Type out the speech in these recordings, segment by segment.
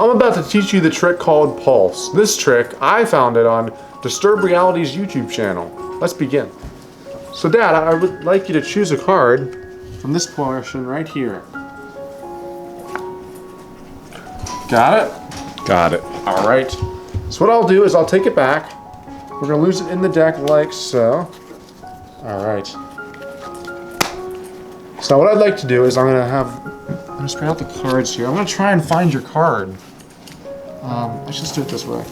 I'm about to teach you the trick called Pulse. This trick, I found it on Disturbed Reality's YouTube channel. Let's begin. So Dad, I would like you to choose a card from this portion right here. Got it? Got it. All right. So what I'll do is I'll take it back. We're gonna lose it in the deck like so. All right. So what I'd like to do is I'm gonna spread out the cards here. I'm gonna try and find your card. Let's just do it this way.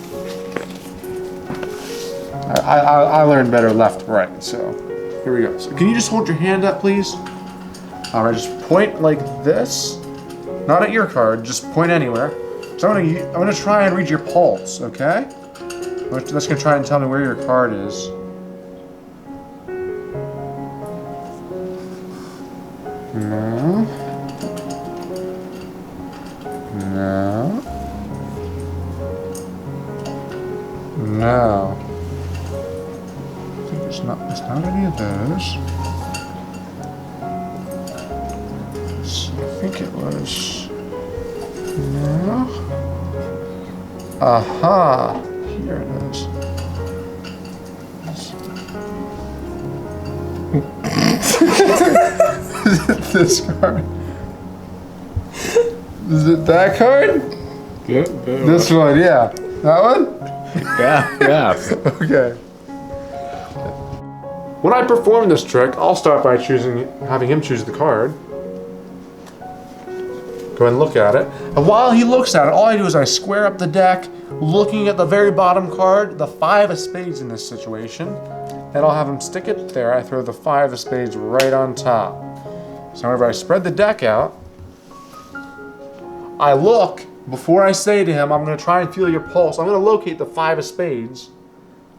I learned better left, right. So here we go. So can you just hold your hand up, please? All right, just point like this. Not at your card, just point anywhere. So I'm gonna try and read your pulse, okay? That's gonna try and tell me where your card is. No. No. No. I think it's not any of those. I think it was. No. Aha. Here it is. Is it this card? Is it that card? Yeah, This one, yeah. That one? yeah. Okay. When I perform this trick, I'll start by having him choose the card. Go ahead and look at it. And while he looks at it, all I do is I square up the deck, looking at the very bottom card, the 5 of spades in this situation. And I'll have him stick it there. I throw the 5 of spades right on top. So whenever I spread the deck out, I look, before I say to him, I'm going to try and feel your pulse. I'm going to locate the 5 of spades,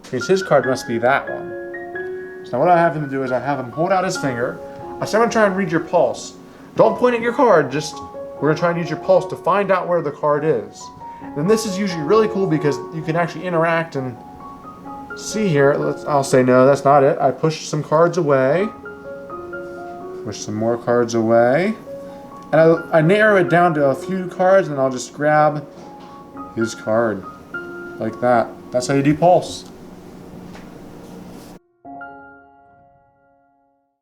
because his card must be that one. So now what I have him do is I have him hold out his finger. I say I'm going to try and read your pulse. Don't point at your card, just we're going to try and use your pulse to find out where the card is. And this is usually really cool because you can actually interact and see here. I'll say no, that's not it. I push some cards away. Push some more cards away. And I narrow it down to a few cards, and I'll just grab his card. Like that. That's how you do pulse.